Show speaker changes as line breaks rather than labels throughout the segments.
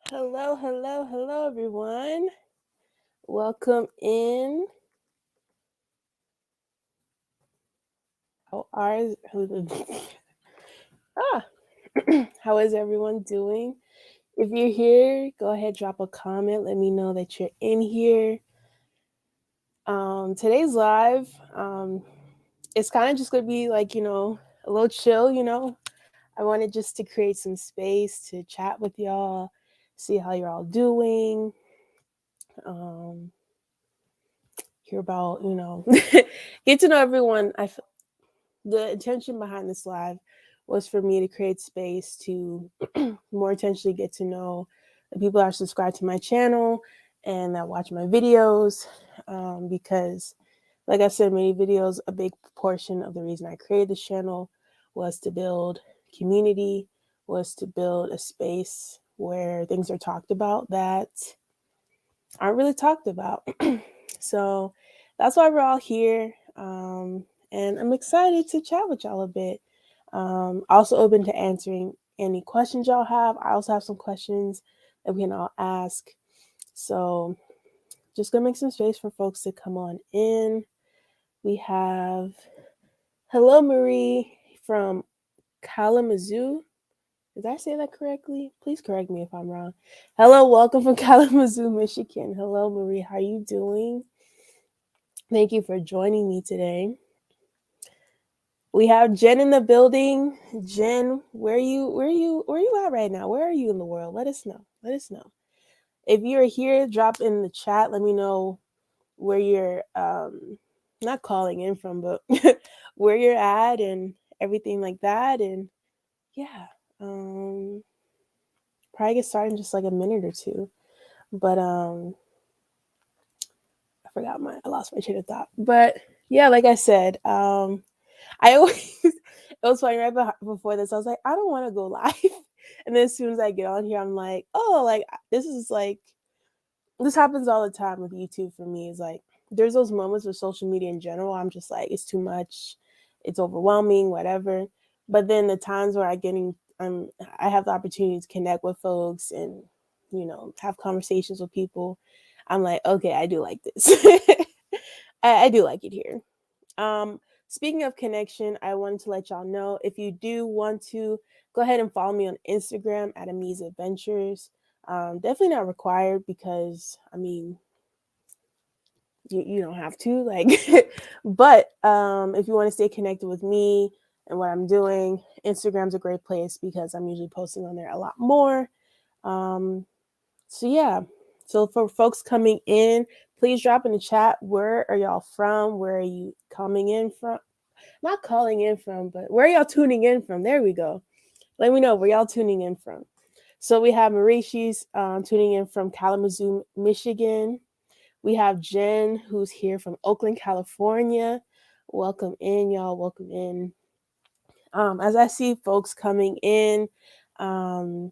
Hello, everyone. Welcome in. How are ah? How is everyone doing? If you're here, go ahead, drop a comment. Let me know that you're in here. Today's live. It's kind of just gonna be like a little chill. I wanted just to create some space to chat with y'all, see how you're all doing. Um, hear about get to know everyone. The intention behind this live was for me to create space to more intentionally get to know the people that are subscribed to my channel and that watch my videos. Because, like I've said, many videos, a big portion of the reason I created this channel was to build community, was to build a space where things are talked about that aren't really talked about. So that's why we're all here. And I'm excited to chat with y'all a bit. Also open to answering any questions y'all have. I also have some questions that we can all ask. So just gonna make some space for folks to come on in. We have hello Marie from Kalamazoo. Did I say that correctly? Please correct me if I'm wrong. Hello, welcome from Kalamazoo, Michigan. Hello, Marie. How are you doing? Thank you for joining me today. We have Jen in the building. Jen, where you at right now? Where are you in the world? Let us know. Let us know. If you're here, drop in the chat. Let me know where you're not calling in from, but where you're at and everything like that. And yeah. Probably get started in just like a minute or two. But I lost my train of thought. But yeah, like I said, I always it was funny before this. I was like, I don't want to go live, and then as soon as I get on here, I'm like, oh, like this is like this happens all the time with YouTube for me. Is like there's those moments with social media in general. I'm just like it's too much, it's overwhelming, whatever. But then the times where I have the opportunity to connect with folks and have conversations with people, I'm like, okay, I do like this. I do like it here. Um, Speaking of connection, I wanted to let y'all know if you do want to go ahead and follow me on Instagram at Amiz Adventures. Definitely not required because I mean you don't have to like but if you want to stay connected with me and what I'm doing, Instagram's a great place because I'm usually posting on there a lot more. Um, so yeah. So for folks coming in, please drop in the chat where are y'all from? Where are you coming in from? Not calling in from, but where are y'all tuning in from? There we go. Let me know where y'all tuning in from. So we have Marie, she's tuning in from Kalamazoo, Michigan. We have Jen, who's here from Oakland, California. Welcome in, y'all. Welcome in. As I see folks coming in, um,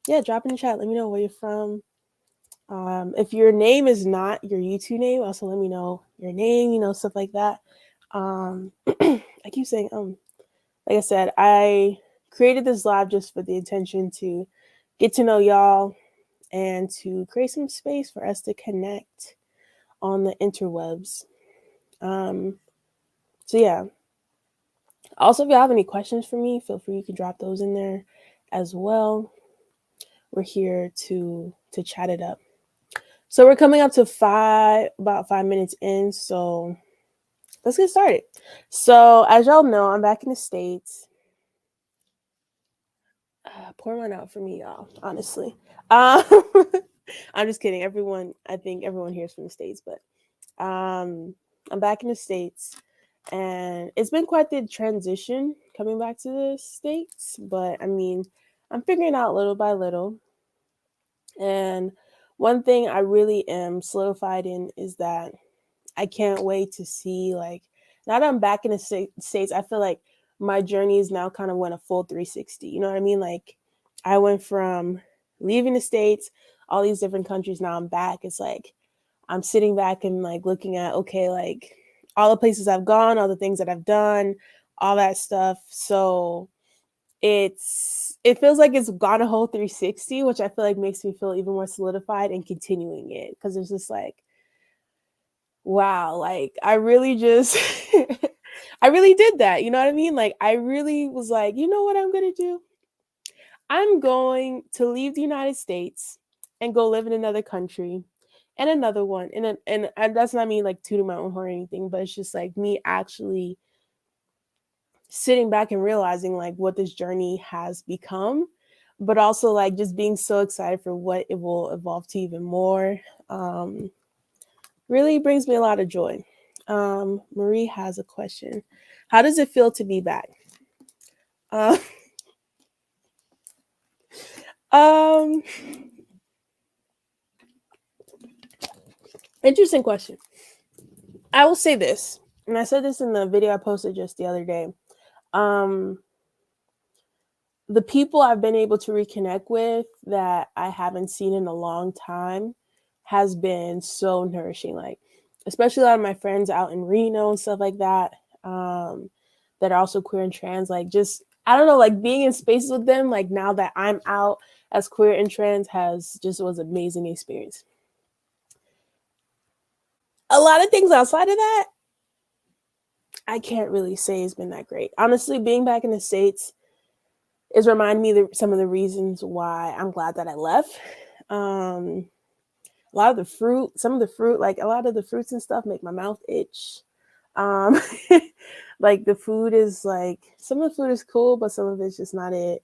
yeah, drop in the chat. Let me know where you're from. If your name is not your YouTube name, also let me know your name, stuff like that. I keep saying, like I said, I created this live just for the intention to get to know y'all and to create some space for us to connect on the interwebs. So yeah. Also, if you have any questions for me, feel free, you can drop those in there as well. We're here to chat it up. So we're coming up to about 5 minutes in, so let's get started. So as y'all know, I'm back in the States. Pour one out for me, y'all, honestly. I'm just kidding. I think everyone here is from the States, but I'm back in the States. And it's been quite the transition coming back to the States, but I mean, I'm figuring out little by little. And one thing I really am solidified in is that I can't wait to see, like, now that I'm back in the States, I feel like my journey is now kind of went a full 360. You know what I mean? Like, I went from leaving the States, all these different countries, now I'm back. It's like, I'm sitting back and like looking at, okay, like all the places I've gone, all the things that I've done, all that stuff. So it's it feels like it's gone a whole 360, which I feel like makes me feel even more solidified and continuing it, because it's just like, wow, like I really just I really did that. You know what I mean? Like I really was like, you know what I'm gonna do? I'm going to leave the United States and go live in another country and another one. And that's not me like tooting my own horn or anything, but it's just like me actually sitting back and realizing like what this journey has become, but also like just being so excited for what it will evolve to even more. Um, really brings me a lot of joy. Marie has a question. How does it feel to be back? Uh, um, interesting question. I will say this, and I said this in the video I posted just the other day. Um, the people I've been able to reconnect with that I haven't seen in a long time has been so nourishing. Like, especially a lot of my friends out in Reno and stuff like that, that are also queer and trans. Like, just I don't know, like being in spaces with them. Like now that I'm out as queer and trans has just was an amazing experience. A lot of things outside of that, I can't really say has been that great. Honestly, being back in the States is remind me that some of the reasons why I'm glad that I left. Um, a lot of the fruit, some of the fruit, like a lot of the fruits and stuff make my mouth itch. Um, like the food is like some of the food is cool, but some of it's just not it.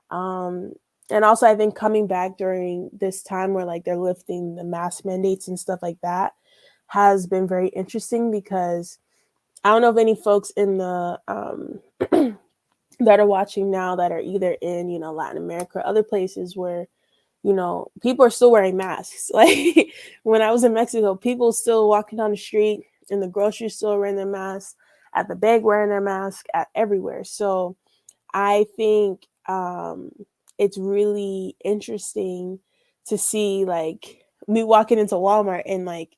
Um, and also I think coming back during this time where like they're lifting the mask mandates and stuff like that has been very interesting because I don't know if any folks in the that are watching now that are either in, you know, Latin America or other places where, you know, people are still wearing masks. Like when I was in Mexico, people still walking down the street in the grocery store wearing their masks, at the bank wearing their mask, at everywhere. So I think it's really interesting to see like me walking into Walmart and like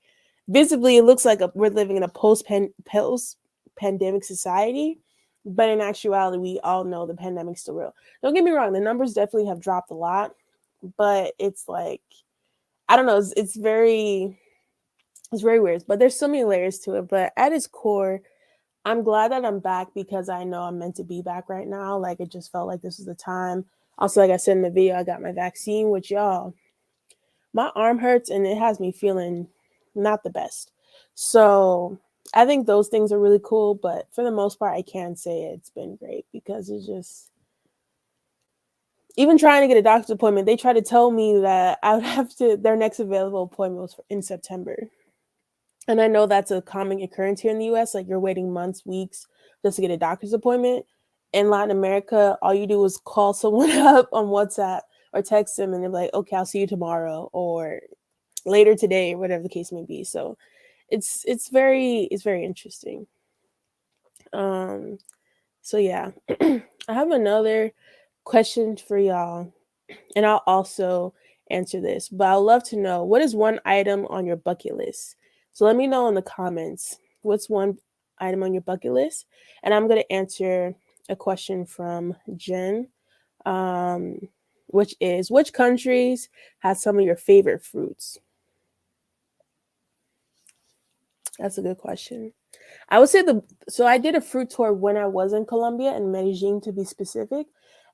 visibly it looks like we're living in a post pandemic society, but in actuality we all know the pandemic's still real. Don't get me wrong, the numbers definitely have dropped a lot, but it's like I don't know, it's very weird, but there's so many layers to it. But at its core, I'm glad that I'm back because I know I'm meant to be back right now. Like it just felt like this was the time. Also, like I said in the video, I got my vaccine, which y'all, my arm hurts and it has me feeling not the best. So I think those things are really cool. But for the most part, I can say it's been great because it's just even trying to get a doctor's appointment, they try to tell me that I would have to their next available appointment was in September. And I know that's a common occurrence here in the US. Like you're waiting months, weeks just to get a doctor's appointment. In Latin America, all you do is call someone up on WhatsApp or text them and they're like, okay, I'll see you tomorrow or later today, or whatever the case may be. So it's very interesting. Um so yeah. I have another question for y'all, and I'll also answer this. But I'd love to know, what is one item on your bucket list? So let me know in the comments what's one item on your bucket list, and I'm gonna answer a question from Jen, um, which is which countries have some of your favorite fruits? That's a good question. I would say so I did a fruit tour when I was in Colombia, in Medellin to be specific.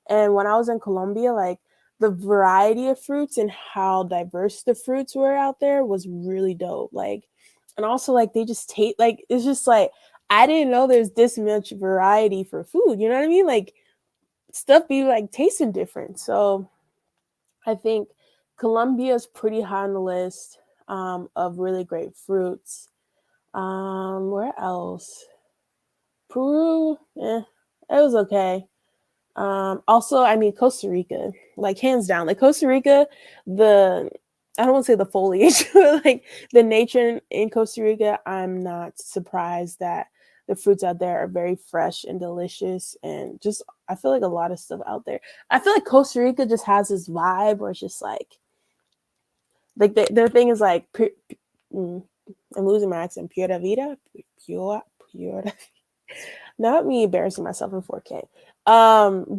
And when I was in Colombia, like the variety of fruits and how diverse the fruits were out there was really dope. Like, and also like they just taste like it's just like I didn't know there's this much variety for food. You know what I mean? Like stuff be like tasting different. So I think Colombia's pretty high on the list of really great fruits. Where else? Peru, it was okay. Also, I mean Costa Rica, like hands down, like Costa Rica, the I don't want to say the foliage, but like the nature in Costa Rica, I'm not surprised that the fruits out there are very fresh and delicious, and just I feel like a lot of stuff out there. I feel like Costa Rica just has this vibe where it's just like their thing is like mm, I'm losing my accent. Pura vida, pura. Not me embarrassing myself in 4K.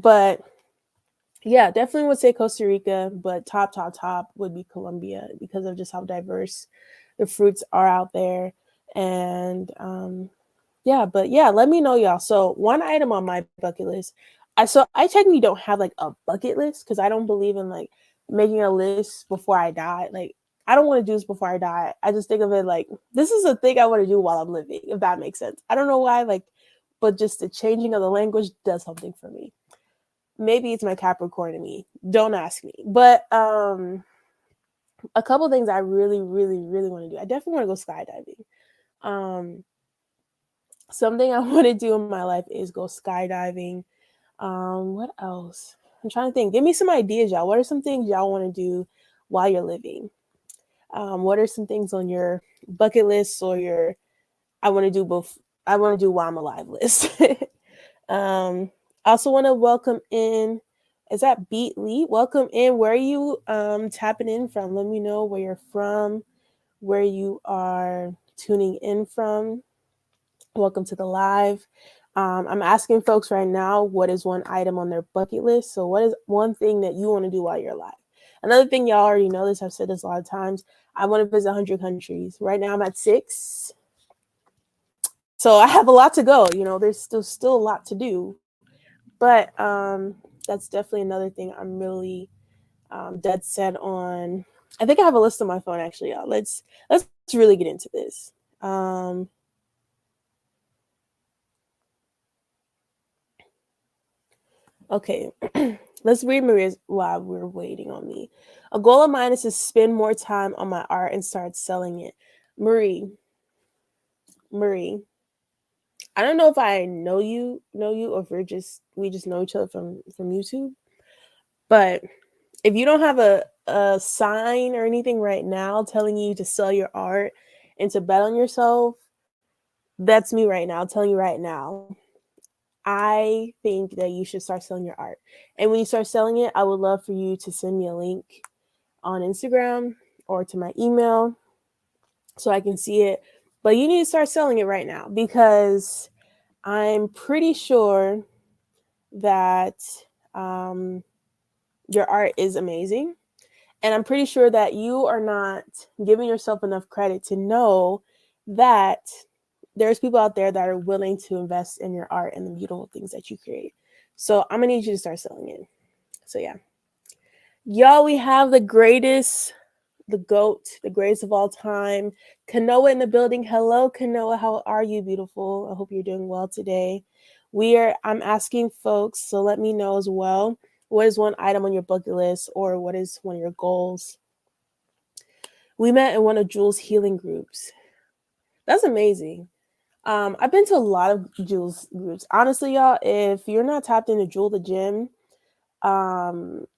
But Yeah, definitely would say Costa Rica, but top would be Colombia because of just how diverse the fruits are out there. And yeah, but yeah, let me know, y'all. So one item on my bucket list, I technically don't have like a bucket list because I don't believe in like making a list before I die. Like I don't want to do this before I die. I just think of it like this is a thing I want to do while I'm living, if that makes sense. I don't know why, like, but just the changing of the language does something for me. Maybe it's my Capricorn in me. Don't ask me. But a couple things I really want to do. I definitely want to go skydiving. Something I want to do in my life is go skydiving. What else? I'm trying to think. Give me some ideas, y'all. What are some things y'all want to do while you're living? What are some things on your bucket list or your I want to do both I want to do while I'm alive list? um I also want to welcome in, is that Beat Lee? Welcome in. Where are you tapping in from? Let me know where you're from, where you are tuning in from. Welcome to the live. I'm asking folks right now what is one item on their bucket list. So, what is one thing that you want to do while you're alive? Another thing, y'all already know this, I've said this a lot of times. I want to visit 100 countries. Right now, I'm at 6. So, I have a lot to go. You know, there's still a lot to do. But that's definitely another thing I'm really dead set on. I think I have a list on my phone, actually, y'all. Let's really get into this. Um, Okay, let's read Maria's while we're waiting on me. A goal of mine is to spend more time on my art and start selling it. Marie, I don't know if I know you, or if we just know each other from YouTube. But if you don't have a sign or anything right now telling you to sell your art and to bet on yourself, that's me right now. I'm telling you right now. I think that you should start selling your art. And when you start selling it, I would love for you to send me a link on Instagram or to my email so I can see it. But you need to start selling it right now because I'm pretty sure that um, your art is amazing. And I'm pretty sure that you are not giving yourself enough credit to know that there's people out there that are willing to invest in your art and the beautiful things that you create. So I'm gonna need you to start selling it. So yeah. Y'all, we have the greatest, the GOAT, the greatest of all time. Kanoa in the building. Hello, Kanoa. How are you, beautiful? I hope you're doing well today. I'm asking folks, so let me know as well. What is one item on your bucket list or what is one of your goals? We met in one of Jules' healing groups. That's amazing. I've been to a lot of Jules groups. Honestly, y'all, if you're not tapped into Jewel the Gym,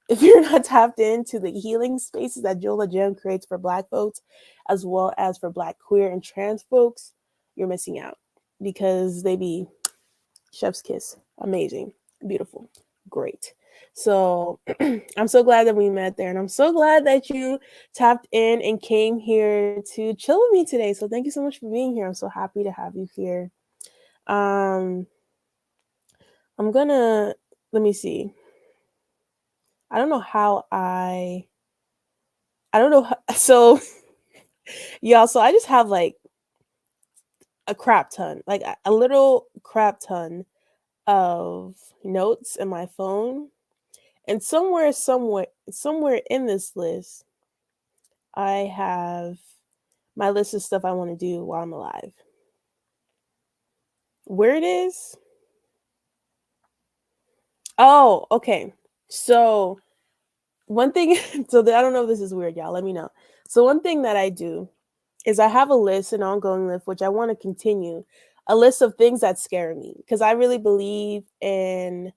if you're not tapped into the healing spaces that Jewel the Gym creates for Black folks, as well as for Black queer and trans folks, you're missing out because they be chef's kiss, amazing, beautiful, great. So I'm so glad that we met there, and I'm so glad that you tapped in and came here to chill with me today. So thank you so much for being here. I'm so happy to have you here. Um, I'm gonna let me see. I don't know how I don't know how, so y'all. So I just have like a crap ton, like a little crap ton of notes in my phone, and somewhere in this list, I have my list of stuff I want to do while I'm alive. Where it is? Oh, okay. So one thing, I don't know if this is weird, y'all. Let me know. So one thing that I do is I have a list, an ongoing list, which I want to continue, a list of things that scare me because I really believe in,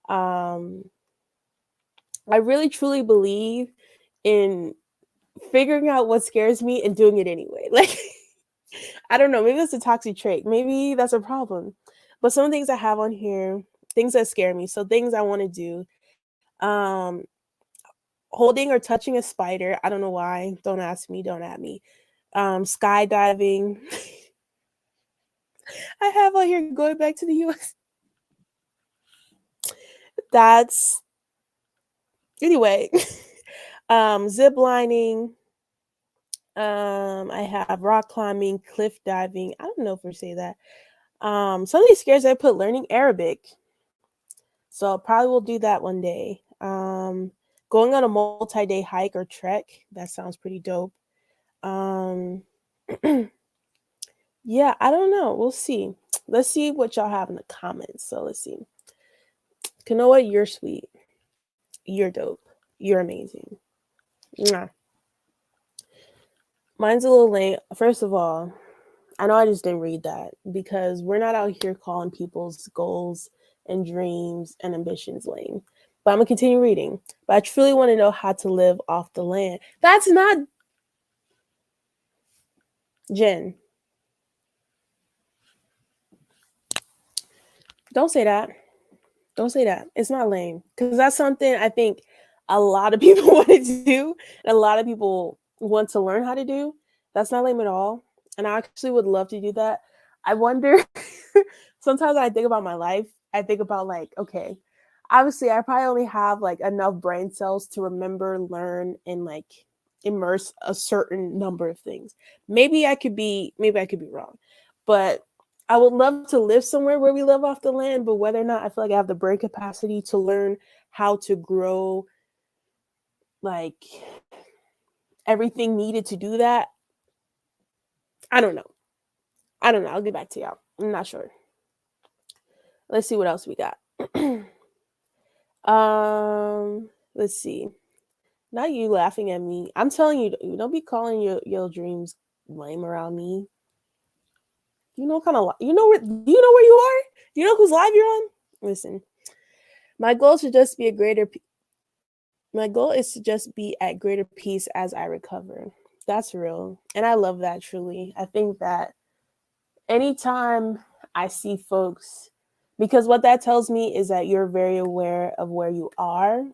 um, I really truly believe in figuring out what scares me and doing it anyway. Like, I don't know, maybe that's a toxic trait, maybe that's a problem. But some things I have on here, things that scare me, so things I want to do. Um, Holding or touching a spider. I don't know why. Don't ask me. Don't at me. Skydiving. I have on here going back to the US. That's Anyway, zip lining. I have rock climbing, cliff diving. I don't know if we say that. Some of these scares I put learning Arabic. So probably will do that one day. Going on a multi-day hike or trek. That sounds pretty dope. Um, yeah, I don't know. We'll see. Let's see what y'all have in the comments. So let's see. Kanoa, you're sweet. You're dope. You're amazing. Mwah. Mine's a little late. First of all, I know I just didn't read that because we're not out here calling people's goals and dreams and ambitions lame. But I'm gonna continue reading. But I truly want to know how to live off the land. That's not Jen. Don't say that. Don't say that. It's not lame because that's something I think a lot of people want to do and a lot of people want to learn how to do. That's not lame at all. And I actually would love to do that. I wonder, sometimes when I think about my life, I think about like, okay, obviously I probably only have like enough brain cells to remember, learn, and like immerse a certain number of things. Maybe I could be wrong. But I would love to live somewhere where we live off the land, but whether or not I feel like I have the brain capacity to learn how to grow like everything needed to do that, I don't know. I don't know. I'll get back to y'all. I'm not sure. Let's see what else we got. Let's see. Not you laughing at me. I'm telling you, don't be calling your dreams lame around me. You know what kind of you know where do you know where you are? Do you know whose live you're on? Listen, my goal should just be a greater my goal is to just be at greater peace as I recover. That's real. And I love that truly. I think that anytime I see folks, because what that tells me is that you're very aware of where you are.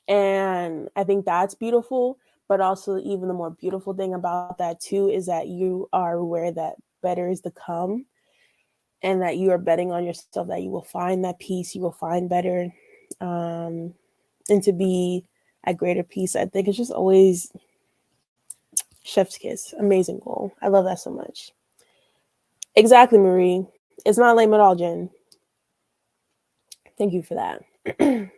And I think that's beautiful. But also, even the more beautiful thing about that, too, is that you are aware that better is to come and that you are betting on yourself that you will find that peace, you will find better. And to be at greater peace, I think it's just always chef's kiss. Amazing goal. I love that so much. Exactly, Marie. It's not lame at all, Jen. Thank you for that.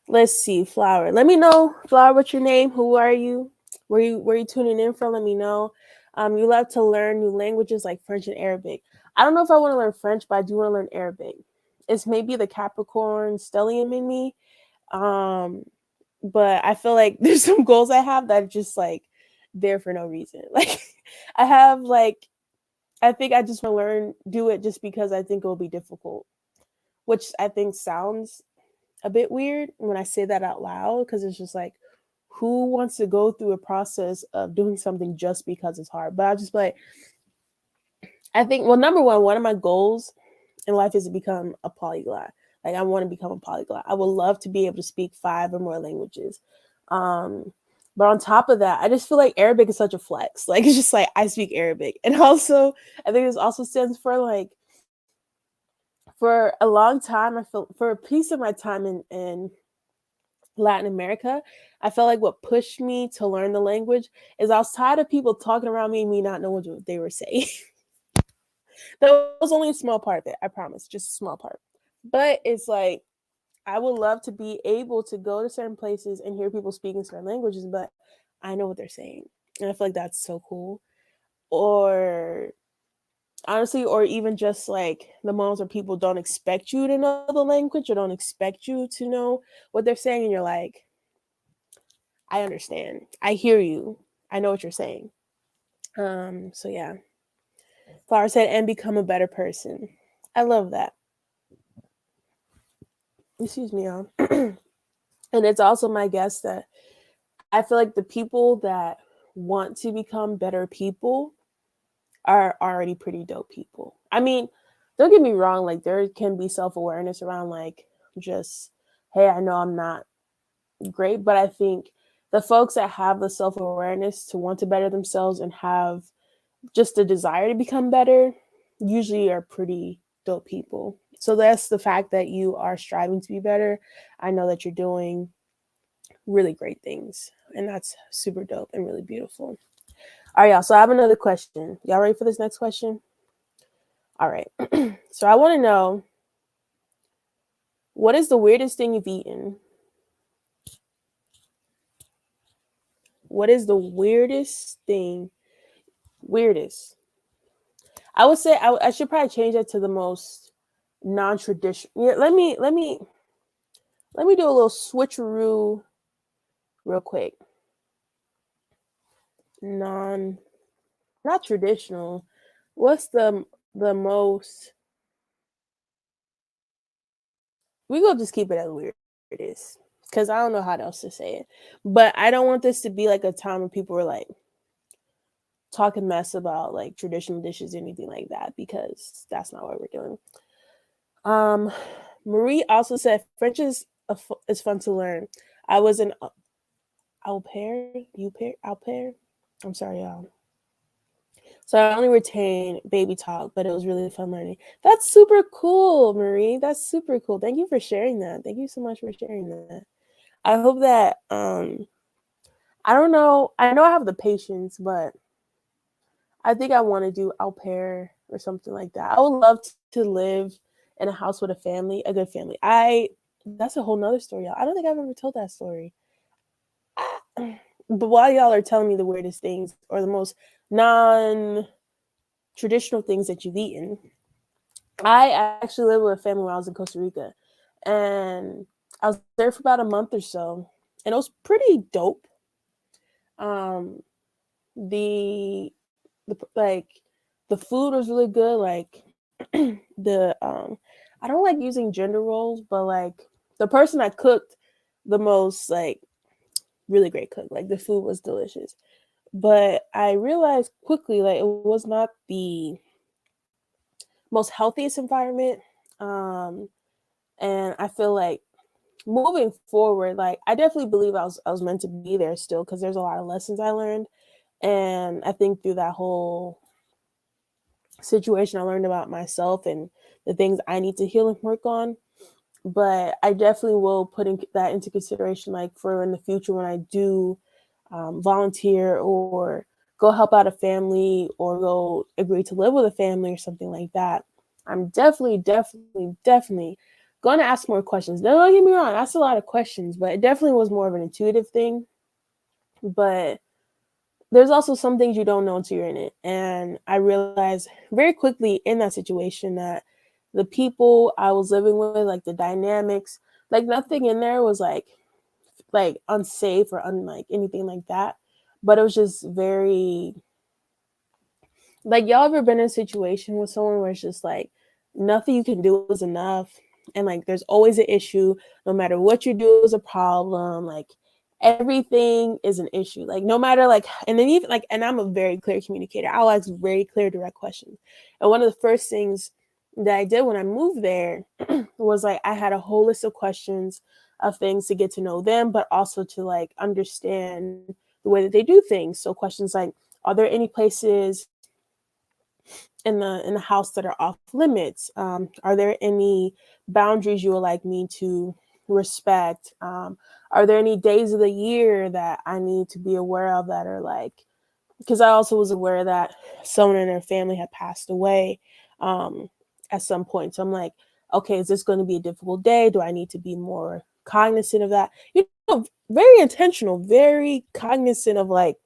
Let's see, Flower. Let me know, Flower, what's your name? Who are you? Where you tuning in from? Let me know. You love to learn new languages like French and Arabic. I don't know if I want to learn French, but I do want to learn Arabic. It's maybe the Capricorn stellium in me. Um, but I feel like there's some goals I have that are just like there for no reason. Like I have like I think I just want to do it just because I think it will be difficult, which I think sounds a bit weird when I say that out loud because it's just like, who wants to go through a process of doing something just because it's hard? But I'll just be like, I think, well, number one of my goals in life is to become a polyglot. Like, I want to become a polyglot. I would love to be able to speak 5 or more languages. Um, but on top of that, I just feel like Arabic is such a flex. Like, it's just like I speak Arabic. And also, I think this also stands for like, for a long time, I feel for a piece of my time in Latin America, I felt like what pushed me to learn the language is I was tired of people talking around me and me not knowing what they were saying. That was only a small part of it, I promise, just a small part. But it's like I would love to be able to go to certain places and hear people speaking certain languages, but I know what they're saying. And I feel like that's so cool. Or honestly, or even just like the moments where people don't expect you to know the language or don't expect you to know what they're saying, and you're like, I understand. I hear you. I know what you're saying. So yeah. Flower said, and become a better person. I love that. Excuse me, y'all. And it's also my guess that I feel like the people that want to become better people are already pretty dope people. I mean, don't get me wrong, like there can be self-awareness around like just, hey, I know I'm not great, but I think the folks that have the self-awareness to want to better themselves and have just a desire to become better usually are pretty dope people. So that's the fact that you are striving to be better. I know that you're doing really great things, and that's super dope and really beautiful. All right, y'all. So I have another question. Y'all ready for this next question? All right. So I want to know, what is the weirdest thing you've eaten? What is the weirdest thing? Weirdest. I would say I should probably change that to the most non-traditional. Yeah, let me do a little switcheroo real quick. Non, not traditional. What's the most? We gonna just keep it as weird it is, because I don't know how else to say it. But I don't want this to be like a time when people are like talking mess about like traditional dishes or anything like that, because that's not what we're doing. Um, Marie also said French is fun to learn. I was an au pair. I'm sorry, y'all. So I only retained baby talk, but it was really fun learning. That's super cool, Marie. That's super cool. Thank you for sharing that. Thank you so much for sharing that. I hope that I don't know. I know I have the patience, but I think I want to do au pair or something like that. I would love to live in a house with a family, a good family. I That's a whole nother story, y'all. I don't think I've ever told that story. But while y'all are telling me the weirdest things or the most non traditional things that you've eaten, I actually lived with a family when I was in Costa Rica, and I was there for about a month or so, and it was pretty dope. Um, the like the food was really good. Like the I don't like using gender roles, but like the person I cooked the most, like really great cook. Like the food was delicious. But I realized quickly like it was not the most healthiest environment. Um and I feel like moving forward, like I definitely believe I was meant to be there still, because there's a lot of lessons I learned. And I think through that whole situation I learned about myself and the things I need to heal and work on. But I definitely will put that into consideration, like for in the future when I do volunteer or go help out a family or go agree to live with a family or something like that. I'm definitely going to ask more questions. Don't get me wrong, I asked a lot of questions, but it definitely was more of an intuitive thing. But there's also some things you don't know until you're in it. And I realized very quickly in that situation that the people I was living with, like the dynamics, like nothing in there was like unsafe or unlike anything like that. But it was just very, like, y'all ever been in a situation with someone where it's just like nothing you can do is enough, and like there's always an issue, no matter what you do is a problem, like everything is an issue, like no matter like, and then even like, and I'm a very clear communicator. I'll ask very clear, direct questions. And one of the first things that I did when I moved there was like I had a whole list of questions of things to get to know them, but also to like understand the way that they do things. So questions like, are there any places in the house that are off limits? Are there any boundaries you would like me to respect? Are there any days of the year that I need to be aware of that are like, because I also was aware that someone in their family had passed away at some point. So I'm like, okay, is this going to be a difficult day? Do I need to be more cognizant of that? You know, very intentional, very cognizant of like,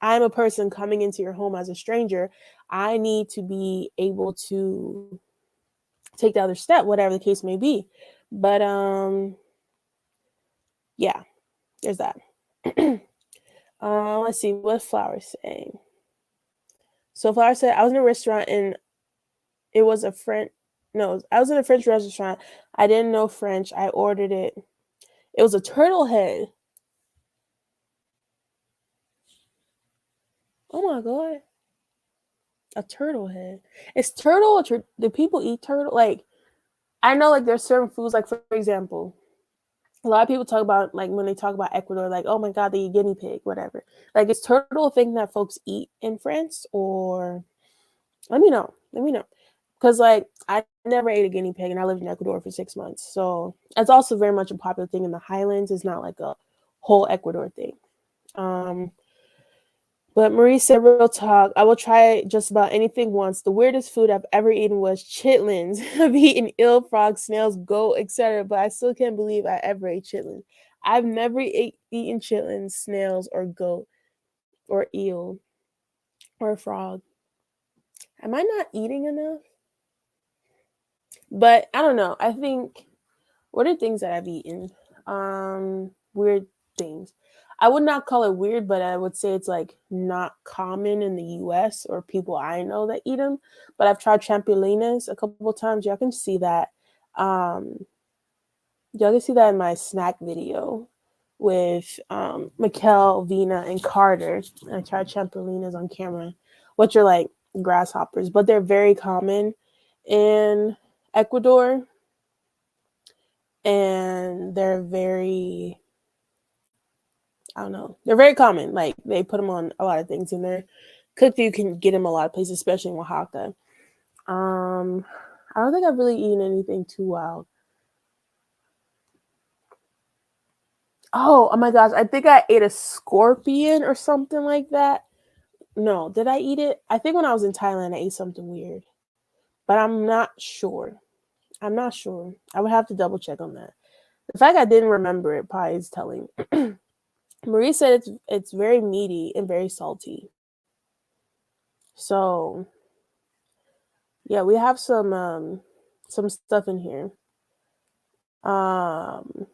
I'm a person coming into your home as a stranger. I need to be able to take the other step, whatever the case may be. But yeah, there's that. Let's see what Flower's saying. So Flower said, I was in a restaurant and it was a French. No, I was in a French restaurant. I didn't know French. I ordered it. It was a turtle head. Oh my god, a turtle head. Is turtle? Do people eat turtle? Like I know, like there's certain foods. Like for example, a lot of people talk about like when they talk about Ecuador, like oh my god, they eat guinea pig, whatever. Like is turtle a thing that folks eat in France? Or let me know. Let me know. Because like I never ate a guinea pig, and I lived in Ecuador for 6 months, so it's also very much a popular thing in the highlands. It's not like a whole Ecuador thing. Um, but Marie said, "Real talk, I will try just about anything once. The weirdest food I've ever eaten was chitlins. I've eaten eel, frogs, snails, goat, etc. But I still can't believe I ever ate chitlins. I've never eaten chitlins, snails, or goat, or eel, or frog. Am I not eating enough? But I don't know. I think what are things that I've eaten? Weird things. I would not call it weird, but I would say it's like not common in the US or people I know that eat them. But I've tried trampolinas a couple times. Y'all can see that. Um, y'all can see that in my snack video with Mikkel, Vina, and Carter. I tried trampolinas on camera, which are like grasshoppers, but they're very common in Ecuador, and they're very, I don't know, they're very common. Like they put them on a lot of things, and they're cooked. You can get them a lot of places, especially in Oaxaca. Um, I don't think I've really eaten anything too wild. Oh my gosh, I think I ate a scorpion or something like that. No, did I eat it? I think when I was in Thailand, I ate something weird, but I'm not sure. I'm not sure. I would have to double check on that. The fact I didn't remember it probably is telling. Marie said it's very meaty and very salty. So yeah, we have some stuff in here. Um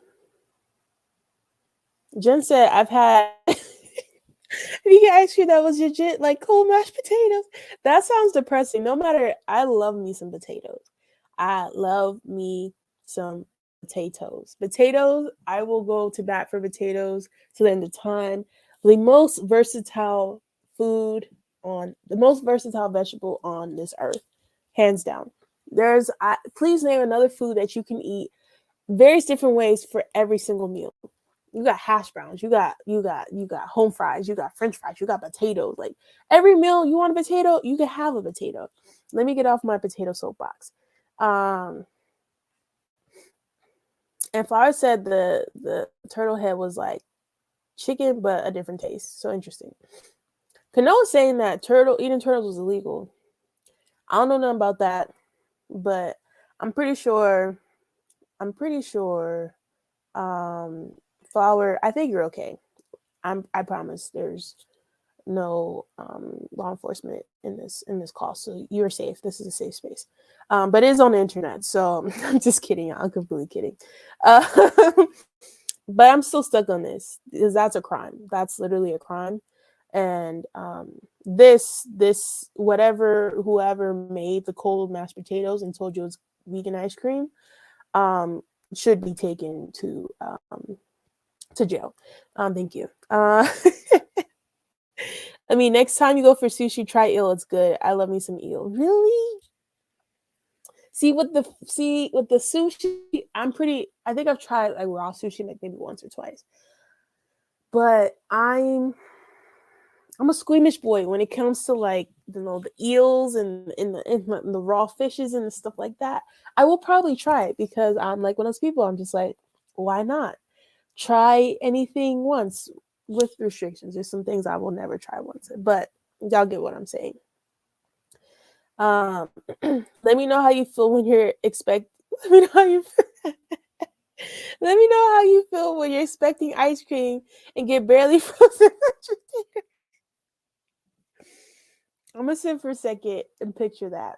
Jen said I've had vegan ice cream that was legit like cold mashed potatoes. That sounds depressing. No matter, I love me some potatoes. I love me some potatoes. Potatoes, I will go to bat for potatoes to the end of time. The most versatile food on the most versatile vegetable on this earth, hands down. Please name another food that you can eat various different ways for every single meal. You got hash browns, you got home fries, you got french fries, you got potatoes. Like every meal you want a potato, you can have a potato. Let me get off my potato soapbox. Um and Flower said the turtle head was like chicken but a different taste. So interesting. Kano was saying that turtle eating turtles was illegal. I don't know nothing about that, but I'm pretty sure I'm pretty sure um Flower, I think you're okay. I promise there's no law enforcement in this call, so you're safe. This is a safe space, but it is on the internet, so I'm just kidding. I'm completely kidding, uh, but I'm still stuck on this because that's a crime. That's literally a crime, and this whatever whoever made the cold mashed potatoes and told you it's vegan ice cream um, should be taken to jail. Thank you. I mean, next time you go for sushi, try eel. It's good. I love me some eel. Really? See with the sushi, I'm pretty. I think I've tried like raw sushi like maybe once or twice, but I'm a squeamish boy when it comes to like the eels and the raw fishes and stuff like that. I will probably try it because I'm like one of those people. I'm just like, why not try anything once with restrictions? There's some things I will never try once, but y'all get what I'm saying. Um, let me know how you feel when you're expect. Let me know how you. Let me know how you feel when you're expecting ice cream and get barely frozen. I'm gonna sit for a second and picture that.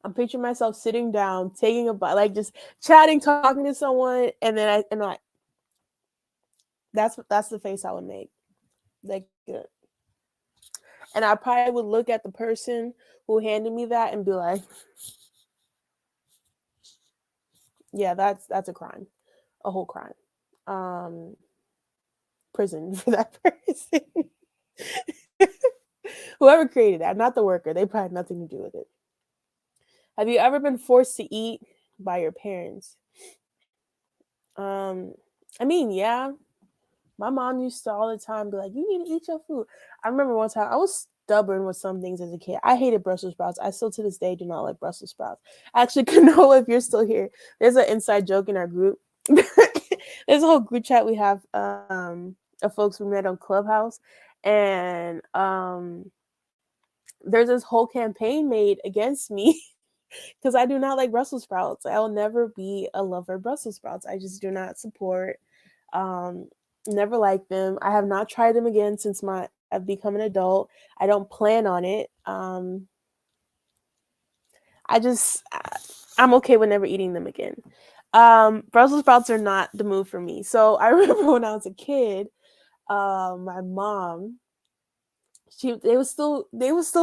I'm picturing myself sitting down, taking a bite, like just chatting, talking to someone, and then like that's the face I would make. Like, and I probably would look at the person who handed me that and be like, "Yeah, that's a crime, a whole crime, um, prison for that person." Whoever created that, not the worker, they probably had nothing to do with it. Have you ever been forced to eat by your parents? Um, I mean, yeah. My mom used to all the time be like, "You need to eat your food." I remember one time stubborn with some things as a kid. I hated Brussels sprouts. I still to this day do not like Brussels sprouts. Actually, Canola, if you're still here, there's an inside joke in our group. There's a whole group chat we have of folks we met on Clubhouse, and there's this whole campaign made against me because I do not like Brussels sprouts. I will never be a lover of Brussels sprouts. I just do not support. Um, Never liked them. I have not tried them again since I've become an adult. I don't plan on it. I just I'm okay with never eating them again. Brussels sprouts are not the move for me. So I remember when I was a kid, my mom they would still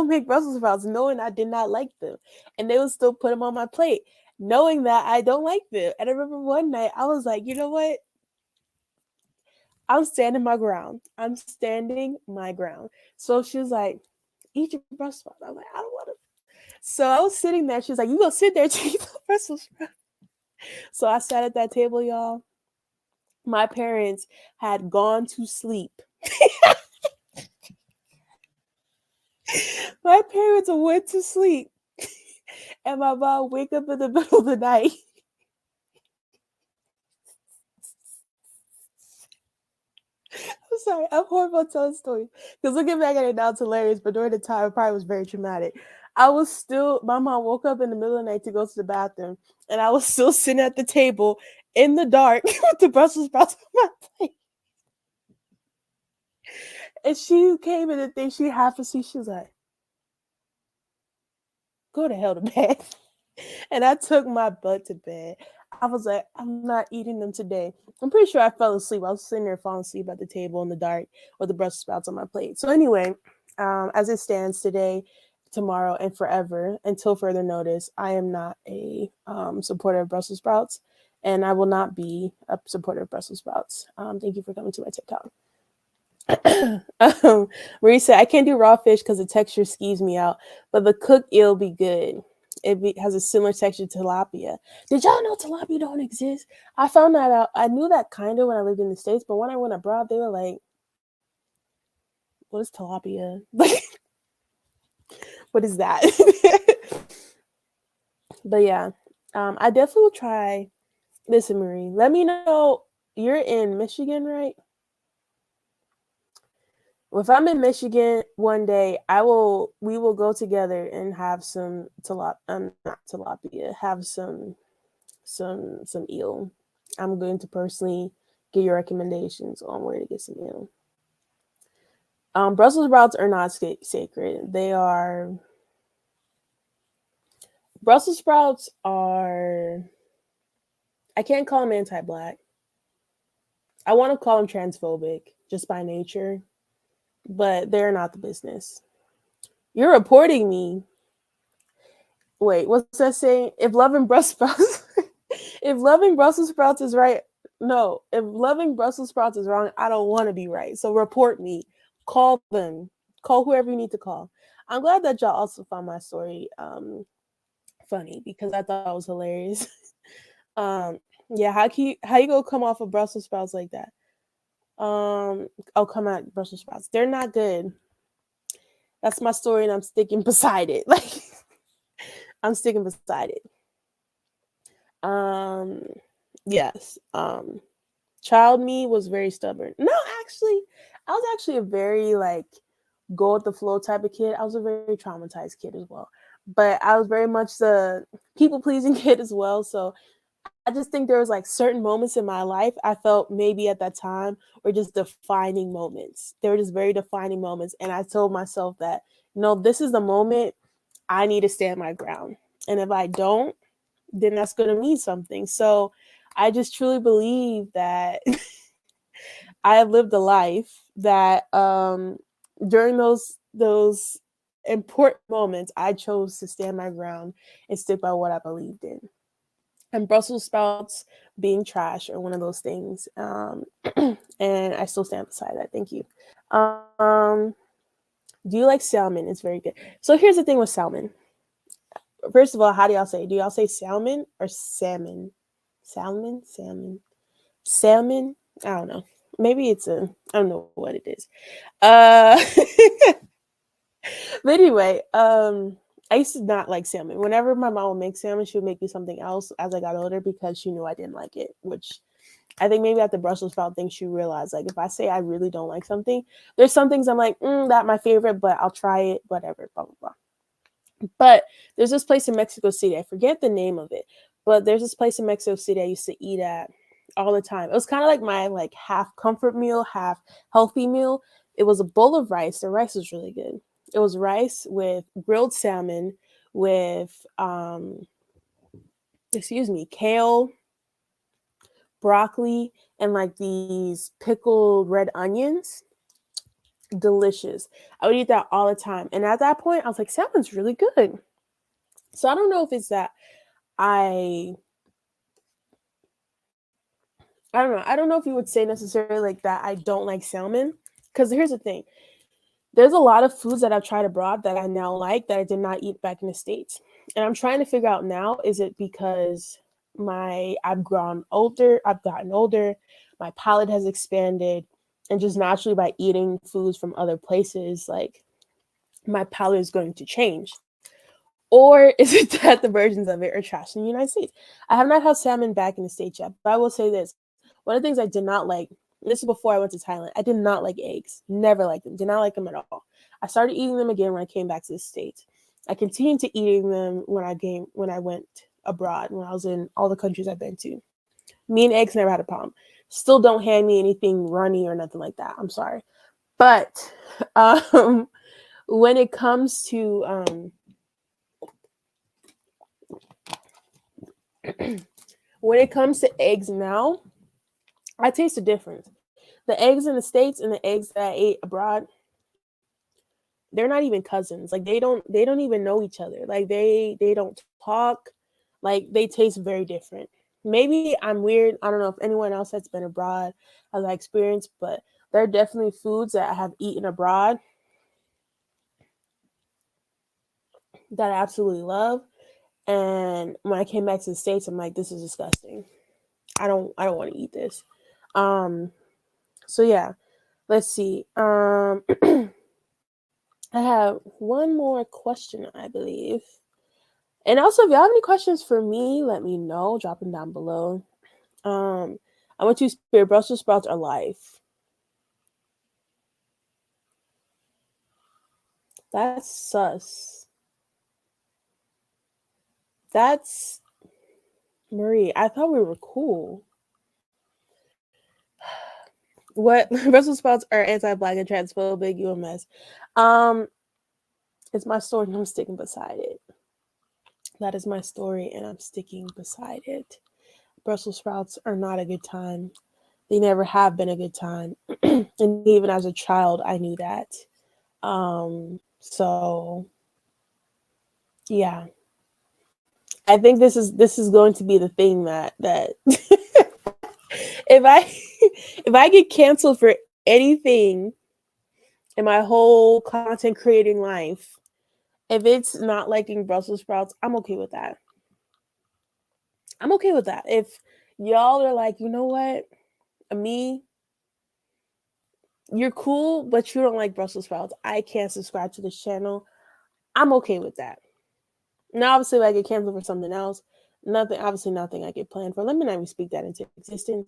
make Brussels sprouts knowing I did not like them, and they would still put them on my plate knowing that I don't like them. And I remember one night I was like, you know what? I'm standing my ground. I'm standing my ground. So she was like, eat your Brussels sprouts. I'm like, I don't want to. So I was sitting there. She's like, you gonna sit there to eat the Brussels sprouts. So I sat at that table, y'all. My parents had gone to sleep. My parents went to sleep. And my mom wake up in the middle of the night. I'm sorry, I'm horrible at telling stories. Because looking back at it now, it's hilarious, but during the time, it probably was very traumatic. My mom woke up in the middle of the night to go to the bathroom, and I was still sitting at the table in the dark with the Brussels sprouts on my plate. And she came in and think she half asleep. She was like, go to hell to bed. And I took my butt to bed. I was like, I'm not eating them today. I'm pretty sure I fell asleep. I was sitting there falling asleep at the table in the dark with the Brussels sprouts on my plate. So anyway, as it stands today, tomorrow, and forever, until further notice, I am not a supporter of Brussels sprouts, and I will not be a supporter of Brussels sprouts. Thank you for coming to my TikTok. Marie said, I can't do raw fish because the texture skeeves me out, but the cooked eel be good. Has a similar texture to tilapia. Did y'all know tilapia don't exist? I found that out. I knew that kind of when I lived in the States, but when I went abroad, they were like, what is tilapia? Like, what is that? But yeah, I definitely will try. Listen, Marie, let me know. You're in Michigan, right? If I'm in Michigan one day, we will go together and have some not tilapia, have some eel. I'm going to personally give you recommendations on where to get some eel. Brussels sprouts are not sacred. Brussels sprouts are, I can't call them anti-black. I want to call them transphobic just by nature, but they're not the business. You're reporting me. Wait, what's that saying? If loving Brussels sprouts, if loving Brussels sprouts is right, no. If loving Brussels sprouts is wrong, I don't want to be right. So report me. Call them. Call whoever you need to call. I'm glad that y'all also found my story funny because I thought it was hilarious. um, yeah, how you go come off of Brussels sprouts like that? Oh, come at Brussels sprouts. They're not good. That's my story, and I'm sticking beside it. Like I'm sticking beside it. Um, yes. Child me was very stubborn. No, actually, I was actually a very like go with the flow type of kid. I was a very traumatized kid as well, but I was very much the people pleasing kid as well. So I just think there was like certain moments in my life I felt maybe at that time were just defining moments. They were just very defining moments, and I told myself that no, this is the moment I need to stand my ground, and if I don't, then that's going to mean something. So I just truly believe that I have lived a life that during those important moments, I chose to stand my ground and stick by what I believed in. And Brussels sprouts being trash are one of those things. And I still stand beside that. Thank you. Do you like salmon? It's very good. So here's the thing with salmon. First of all, how do y'all say? Do y'all say salmon or salmon? Salmon, salmon, salmon. I don't know. Maybe I don't know what it is. Uh, But anyway, I used to not like salmon. Whenever my mom would make salmon, she would make me something else as I got older because she knew I didn't like it, which I think maybe at the Brussels sprout thing, she realized like if I say I really don't like something, there's some things I'm like, that my favorite, but I'll try it, whatever, blah blah blah. But there's this place in Mexico City. I forget the name of it, but there's this place in Mexico City I used to eat at all the time. It was kind of like my like half comfort meal, half healthy meal. It was a bowl of rice. The rice was really good. It was rice with grilled salmon, with excuse me, kale, broccoli, and like these pickled red onions. Delicious. I would eat that all the time. And at that point, I was like, salmon's really good. So I don't know if it's that I I don't know. I don't know if you would say necessarily like that I don't like salmon. Because here's the thing. There's a lot of foods that I've tried abroad that I now like that I did not eat back in the States. And I'm trying to figure out now, is it because I've gotten older, my palate has expanded, and just naturally by eating foods from other places, like my palate is going to change. Or is it that the versions of it are trash in the United States? I have not had salmon back in the States yet, but I will say this. One of the things I did not like, this is before I went to Thailand, I did not like eggs. Never liked them. Did not like them at all. I started eating them again when I came back to the States. I continued to eating them when I went abroad, when I was in all the countries I've been to. Me and eggs never had a problem. Still don't hand me anything runny or nothing like that. I'm sorry. But um, when it comes to when it comes to eggs now, I taste the difference. The eggs in the States and the eggs that I ate abroad, they're not even cousins. Like they don't even know each other. Like they don't talk. Like they taste very different. Maybe I'm weird. I don't know if anyone else that's been abroad has that experience, but there are definitely foods that I have eaten abroad that I absolutely love. And when I came back to the States, I'm like, this is disgusting. I don't want to eat this. Um so yeah, let's see. I have one more question, I believe. And also, if y'all have any questions for me, let me know. Drop them down below. Um, I want you to spirit Brussels sprouts are life. That's sus. That's Marie. I thought we were cool. What Brussels sprouts are anti-black and transphobic? You a mess. Um, it's my story and I'm sticking beside it. That is my story and I'm sticking beside it. Brussels sprouts are not a good time. They never have been a good time. And even as a child, I knew that. So yeah, I think this is going to be the thing that if I if I get canceled for anything in my whole content creating life, if it's not liking Brussels sprouts, I'm okay with that. I'm okay with that. If y'all are like, you know what, me, you're cool, but you don't like Brussels sprouts, I can't subscribe to this channel. I'm okay with that. Now, obviously, if I get canceled for something else, nothing I get planned for. Let me not even speak that into existence.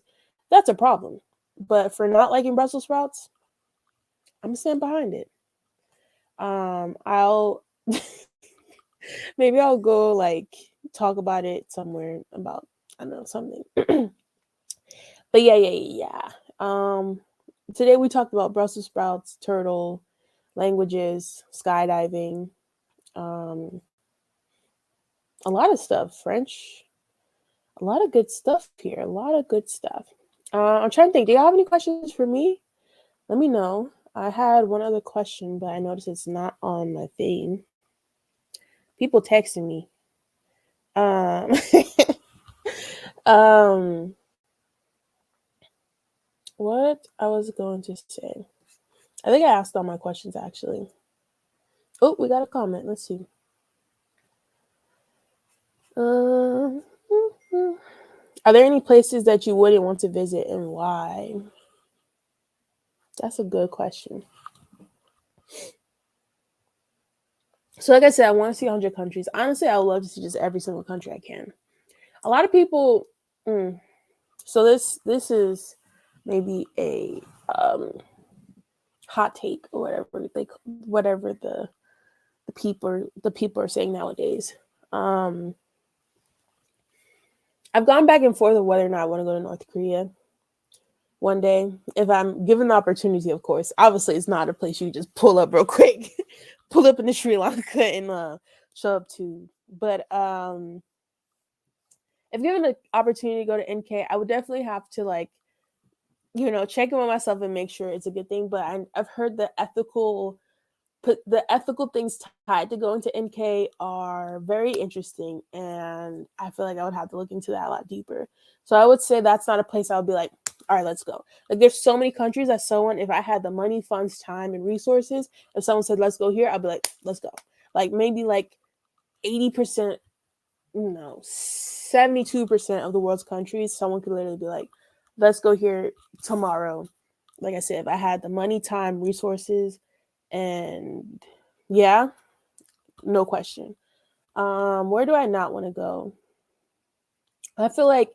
That's a problem. But for not liking Brussels sprouts, I'm gonna stand behind it. I'll maybe I'll go like talk about it somewhere about I don't know something. But yeah. Today we talked about Brussels sprouts, turtle, languages, skydiving, um, a lot of stuff, French, a lot of good stuff here. A lot of good stuff. I'm trying to think. Do you have any questions for me? Let me know. I had one other question, but I noticed it's not on my thing. People texting me. Um, um, what I was going to say. I think I asked all my questions actually. Oh, we got a comment. Let's see. Um, are there any places that you wouldn't want to visit and why? That's a good question. So like I said, I want to see 100 countries. Honestly, I would love to see just every single country I can. A lot of people. Mm, so this is maybe a hot take or whatever the people are saying nowadays. Um, I've gone back and forth of whether or not I want to go to North Korea one day if I'm given the opportunity. Of course, obviously, it's not a place you just pull up real quick, pull up in the Sri Lanka and show up to. But if given the opportunity to go to NK, I would definitely have to check in with myself and make sure it's a good thing. But I've heard the ethical things tied to going to NK are very interesting, and I feel like I would have to look into that a lot deeper. So I would say that's not a place I would be like, all right, let's go. Like there's so many countries that someone, if I had the money, funds, time, and resources, if someone said let's go here, I'd be like, let's go. Like maybe like 80%, no, 72% of the world's countries, someone could literally be like, let's go here tomorrow. Like I said, if I had the money, time, resources, and yeah, no question. Where do I not want to go? I feel like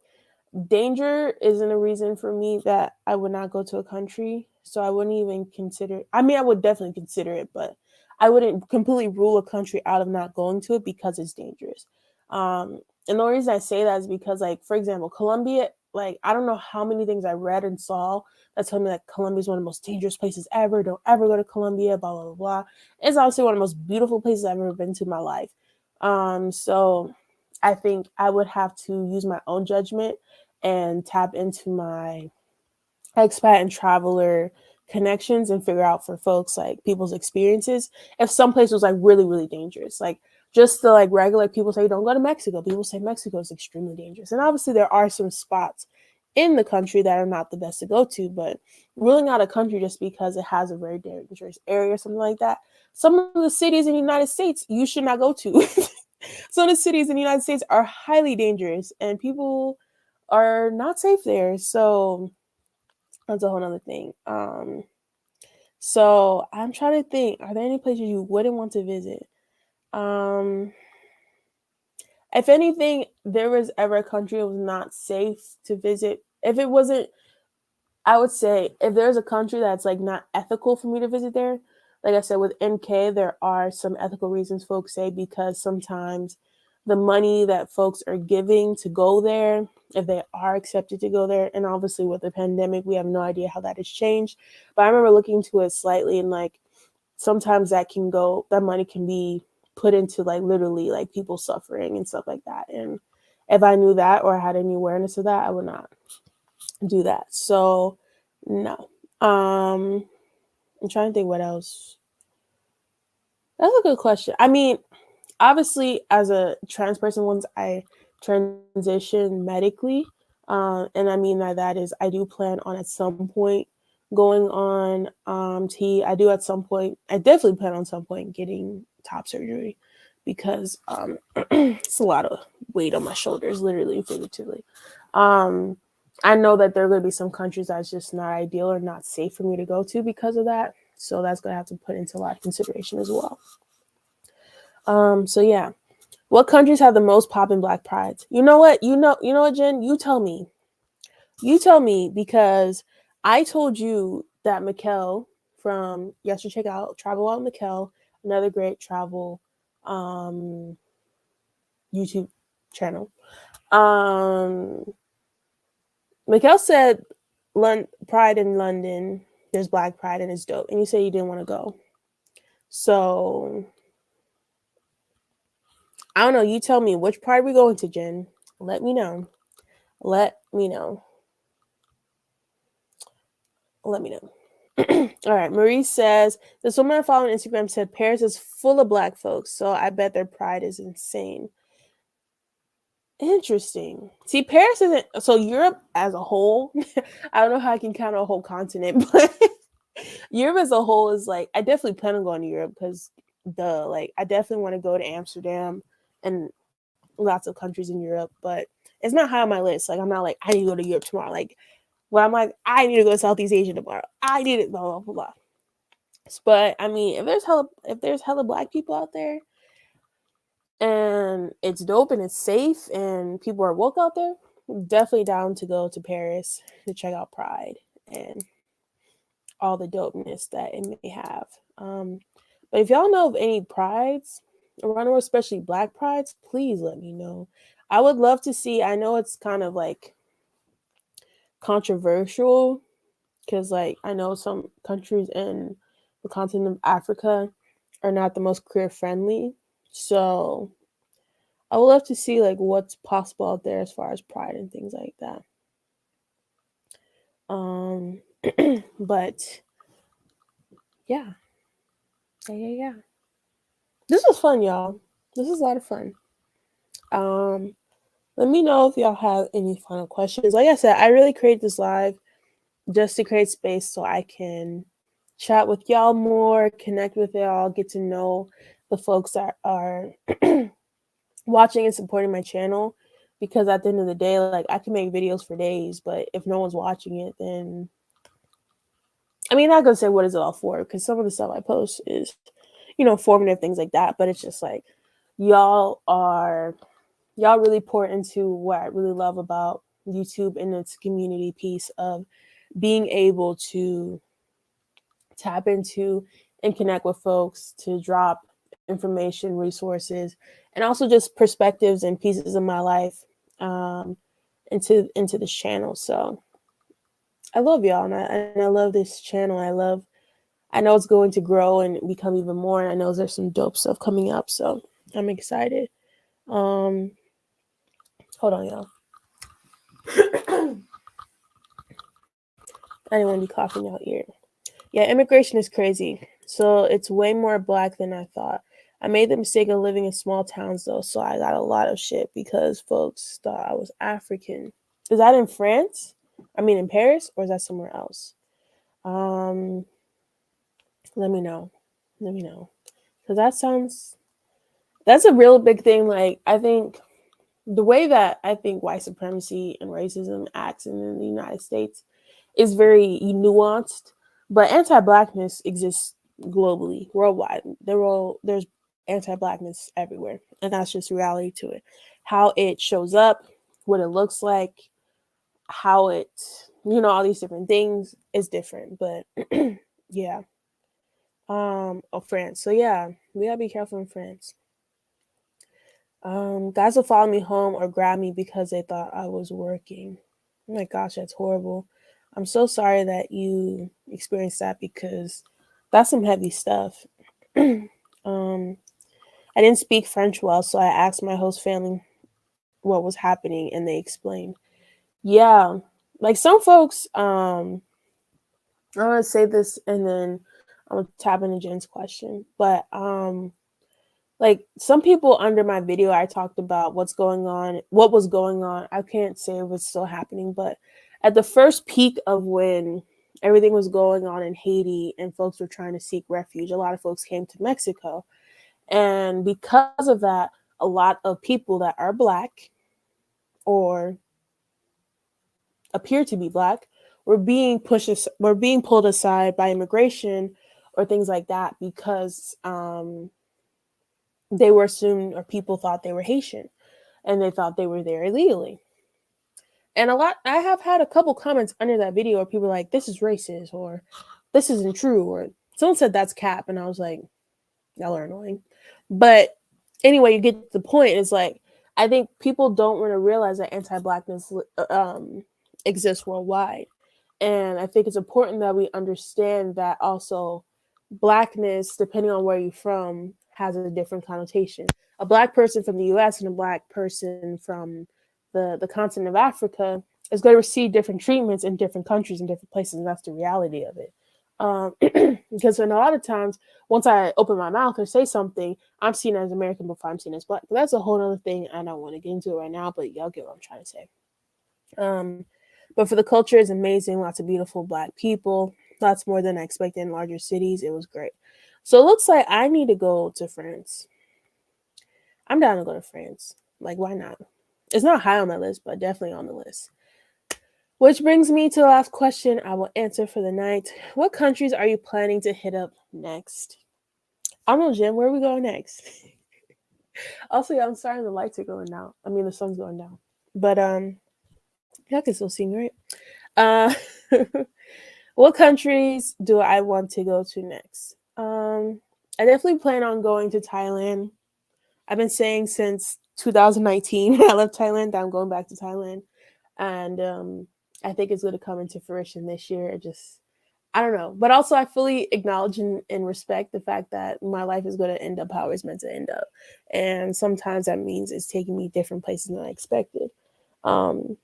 danger isn't a reason for me that I would not go to a country. So I wouldn't even consider. I mean, I would definitely consider it, but I wouldn't completely rule a country out of not going to it because it's dangerous. And the only reason I say that is because, like, for example, Colombia. Like, I don't know how many things I read and saw that told me that Colombia is one of the most dangerous places ever. Don't ever go to Colombia. Blah blah blah blah. It's obviously one of the most beautiful places I've ever been to in my life. So I think I would have to use my own judgment and tap into my expat and traveler connections and figure out for folks like people's experiences if some place was like really really dangerous, like just the like regular people say don't go to Mexico, people say Mexico is extremely dangerous, and obviously there are some spots in the country that are not the best to go to, but ruling out a country just because it has a very dangerous area or something like that. Some of the cities in the United States you should not go to. Some of the cities in the United States are highly dangerous and people are not safe there. So that's a whole nother thing. So I'm trying to think, are there any places you wouldn't want to visit? Um, if anything, there was ever a country that was not safe to visit. If it wasn't, I would say if there's a country that's like not ethical for me to visit there, like I said with NK, there are some ethical reasons folks say because sometimes the money that folks are giving to go there, if they are accepted to go there, and obviously with the pandemic, we have no idea how that has changed. But I remember looking into it slightly and like sometimes that money can be put into like literally like people suffering and stuff like that. And if I knew that or had any awareness of that, I would not do that. So no. I'm trying to think what else. That's a good question. I mean, obviously, as a trans person, once I transition medically, and I mean by that is I do plan on at some point going on T. I do at some point. I definitely plan on some point getting top surgery because it's a lot of weight on my shoulders, literally and figuratively. Um, I know that there are going to be some countries that's just not ideal or not safe for me to go to because of that. So that's going to have to put into a lot of consideration as well. So yeah, what countries have the most poppin' black prides? You know what? You know what, Jen? You tell me. You tell me because I told you that Mikkel from Yes to Check Out, Travel Out Mikkel, another great travel YouTube channel. Um Mikkel said Pride in London, there's black pride and it's dope. And you say you didn't want to go. So I don't know, you tell me which pride we going to, Jen. Let me know. Let me know. Let me know. All right. Marie says this woman I follow on Instagram said Paris is full of black folks, so I bet their pride is insane. Interesting. See, Paris isn't so Europe as a whole. I don't know how I can count a whole continent, but Europe as a whole is like I definitely plan on going to Europe because I definitely want to go to Amsterdam and lots of countries in Europe, but it's not high on my list. Like I'm not like I need to go to Europe tomorrow. Like well, I'm like I need to go to Southeast Asia tomorrow. I need it blah blah blah. But I mean, if there's hella black people out there, and it's dope and it's safe and people are woke out there, definitely down to go to Paris to check out Pride and all the dopeness that it may have. Um, but if y'all know of any prides around the world, especially Black prides, please let me know. I would love to see. I know it's kind of like controversial because, like, I know some countries in the continent of Africa are not the most queer friendly. So I would love to see like what's possible out there as far as pride and things like that. Um, but yeah, yeah. This was fun, y'all. This was a lot of fun. Um, Let me know if y'all have any final questions. Like I said, I really create this live just to create space so I can chat with y'all more, connect with y'all, get to know the folks that are watching and supporting my channel. Because at the end of the day, like I can make videos for days, but if no one's watching it, then I mean, I'm not gonna say what is it all for, because some of the stuff I post is, formative things like that. But it's just like y'all are y'all really pour into what I really love about YouTube and its community piece of being able to tap into and connect with folks to drop information, resources, and also just perspectives and pieces of my life um, into this channel. So I love y'all, and I love this channel. I know it's going to grow and become even more. And I know there's some dope stuff coming up, so I'm excited. Um, Hold on, y'all. I didn't want to be coughing y'all ear. Yeah, immigration is crazy. So it's way more Black than I thought. I made the mistake of living in small towns though, so I got a lot of shit because folks thought I was African. Is that in France? I mean in Paris, or is that somewhere else? Um, Let me know. Let me know. Cause that's a real big thing. Like I think the way that I think white supremacy and racism acts in the United States is very nuanced, but anti-blackness exists globally, worldwide. There's anti-blackness everywhere, and that's just reality to it. How it shows up, what it looks like, how it, all these different things is different. But yeah, France. So yeah, we gotta be careful in France. Guys will follow me home or grab me because they thought I was working. Oh my gosh, that's horrible. I'm so sorry that you experienced that because that's some heavy stuff. I didn't speak French well, so I asked my host family what was happening and they explained. Yeah, like some folks, I'm gonna say this and then I'm gonna tap into Jen's question. But like some people under my video I talked about what was going on. I can't say if it's still happening, but at the first peak of when everything was going on in Haiti and folks were trying to seek refuge, a lot of folks came to Mexico. And because of that, a lot of people that are Black or appear to be Black were being pulled aside by immigration or things like that because they were assumed, or people thought they were Haitian and they thought they were there illegally. And I have had a couple comments under that video where people are like, this is racist, or this isn't true, or someone said that's cap. And I was like, y'all are annoying. But anyway, you get the point. It's like, I think people don't want to realize that anti-Blackness exists worldwide. And I think it's important that we understand that also Blackness, depending on where you're from, has a different connotation. A Black person from the US and a Black person from the continent of Africa is going to receive different treatments in different countries and different places. And that's the reality of it. Because in a lot of times, once I open my mouth or say something, I'm seen as American before I'm seen as Black. But that's a whole other thing. I don't want to get into it right now, but y'all get what I'm trying to say. But for the culture is amazing. Lots of beautiful Black people. Lots more than I expected in larger cities. It was great. So it looks like I need to go to France. I'm down to go to France. Like, why not? It's not high on my list, but definitely on the list. Which brings me to the last question I will answer for the night. What countries are you planning to hit up next? I don't know, Jim. Where are we going next? Also, yeah, I'm sorry the lights are going down. I mean, the sun's going down. But y'all can still see me, right? Uh, what countries do I want to go to next? I definitely plan on going to Thailand. I've been saying since 2019 when I left Thailand that I'm going back to Thailand, and I think it's going to come into fruition this year. It just I don't know, but also I fully acknowledge and respect the fact that my life is going to end up how it's meant to end up, and sometimes that means it's taking me different places than I expected. Um,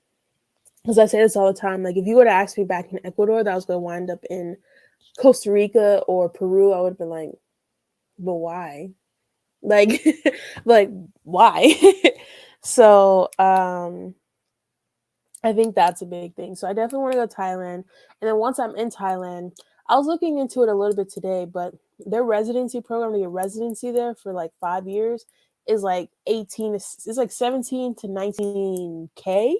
because I say this all the time, like if you were to ask me back in Ecuador that I was going to wind up in Costa Rica or Peru, I would have been like, but why? Like, like why? So I think that's a big thing. So I definitely want to go to Thailand. And then once I'm in Thailand, I was looking into it a little bit today, but their residency program to get residency there for like 5 years is like 18 it's like 17 to 19K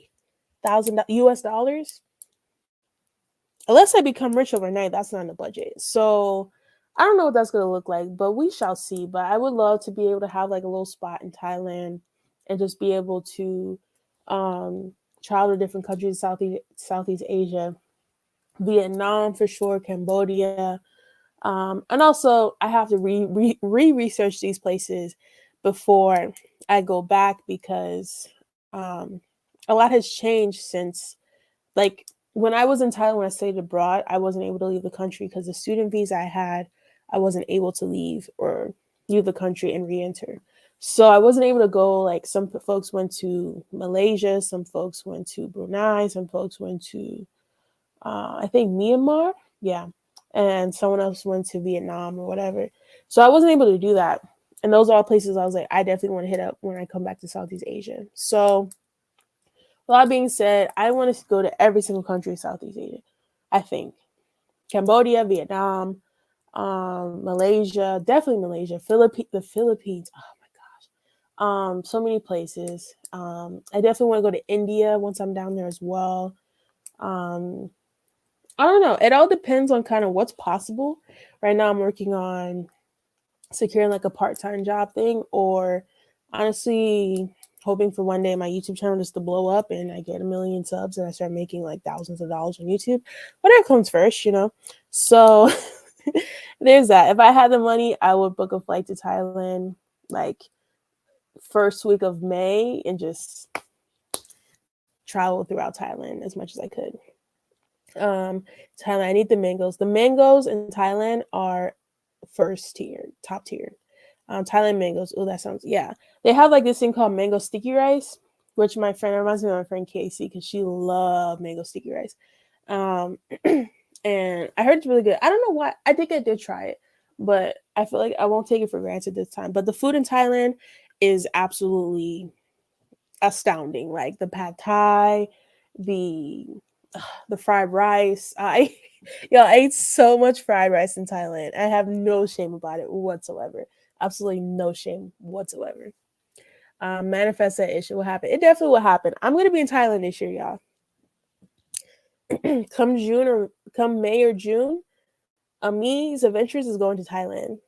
thousand US dollars. Unless I become rich overnight, that's not in the budget. So I don't know what that's gonna look like, but we shall see. But I would love to be able to have like a little spot in Thailand and just be able to um travel to different countries, Southeast Asia, Vietnam for sure, Cambodia. And also I have to research these places before I go back because a lot has changed since like when I was in Thailand, when I stayed abroad, I wasn't able to leave the country because the student visa I had, I wasn't able to leave or leave the country and re-enter. So I wasn't able to go. Like some folks went to Malaysia, some folks went to Brunei, some folks went to I think Myanmar, yeah, and someone else went to Vietnam or whatever. So I wasn't able to do that. And those are all places I was like, I definitely want to hit up when I come back to Southeast Asia. So with that being said, I want to go to every single country in Southeast Asia. I think Cambodia, Vietnam, Malaysia, definitely Malaysia, the Philippines. Oh my gosh, so many places. I definitely want to go to India once I'm down there as well. Um, I don't know. It all depends on kind of what's possible. Right now, I'm working on securing like a part-time job thing or honestly hoping for one day my YouTube channel just to blow up and I get 1 million subs and I start making like thousands of dollars on YouTube. Whatever comes first, you know. So there's that. If I had the money, I would book a flight to Thailand like first week of May and just travel throughout Thailand as much as I could. Um, Thailand, I need the mangoes. The mangoes in Thailand are first tier, top tier. Thailand mangoes. Oh, that sounds yeah. They have like this thing called mango sticky rice, which my friend reminds me of my friend Casey because she loved mango sticky rice. Um, and I heard it's really good. I don't know why. I think I did try it, but I feel like I won't take it for granted this time. But the food in Thailand is absolutely astounding. Like the pad thai, the the fried rice. I ate so much fried rice in Thailand. I have no shame about it whatsoever. Absolutely no shame whatsoever. Manifest that issue will happen. It definitely will happen. I'm gonna be in Thailand this year, y'all. Come June or come May or June, Ami's Adventures is going to Thailand.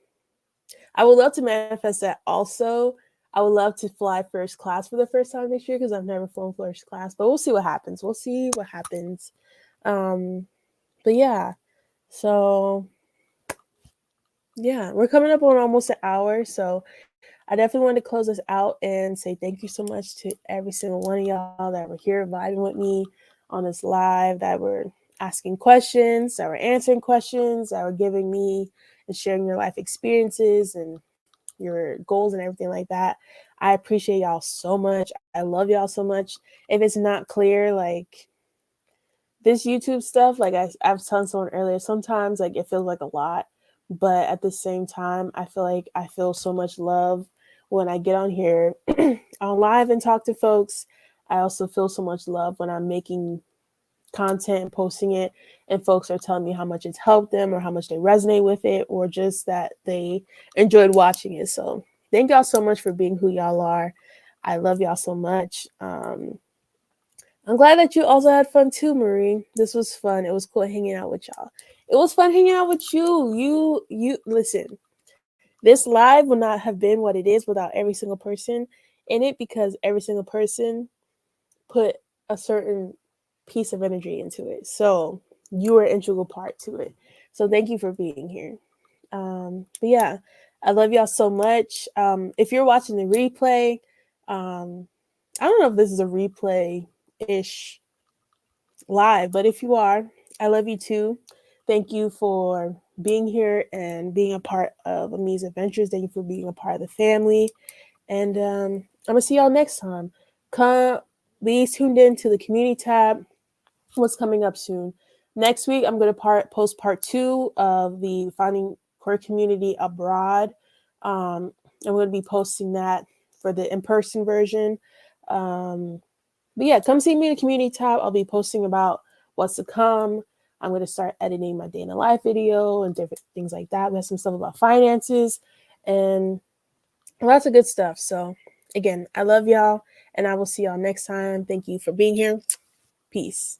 I would love to manifest that also. I would love to fly first class for the first time this year because I've never flown first class, but we'll see what happens. We'll see what happens. Um, but yeah, so yeah, we're coming up on almost an hour. So I definitely wanted to close this out and say thank you so much to every single one of y'all that were here vibing with me on this live, that were asking questions, that were answering questions, that were giving me and sharing your life experiences and your goals and everything like that. I appreciate y'all so much. I love y'all so much. If it's not clear, like this YouTube stuff, like I was telling someone earlier, sometimes like it feels like a lot, but at the same time, I feel like I feel so much love when I get on here on live and talk to folks. I also feel so much love when I'm making content and posting it, and folks are telling me how much it's helped them or how much they resonate with it, or just that they enjoyed watching it. So thank y'all so much for being who y'all are. I love y'all so much. I'm glad that you also had fun too, Marie. This was fun. It was cool hanging out with y'all. It was fun hanging out with you. You listen. This live would not have been what it is without every single person in it, because every single person put a certain piece of energy into it. So you are an integral part to it. So thank you for being here. But yeah, I love y'all so much. If you're watching the replay, I don't know if this is a replay ish live, but if you are, I love you too. Thank you for being here and being a part of Ami's Adventures. Thank you for being a part of the family. And I'm gonna see y'all next time. Come, be tuned in to the community tab. What's coming up soon? Next week, I'm gonna post part 2 of the Finding Queer Community Abroad. I'm gonna be posting that for the in-person version. Um, but yeah, come see me in the community tab. I'll be posting about what's to come. I'm gonna start editing my day in the life video and different things like that. We have some stuff about finances and lots of good stuff. So again, I love y'all and I will see y'all next time. Thank you for being here. Peace.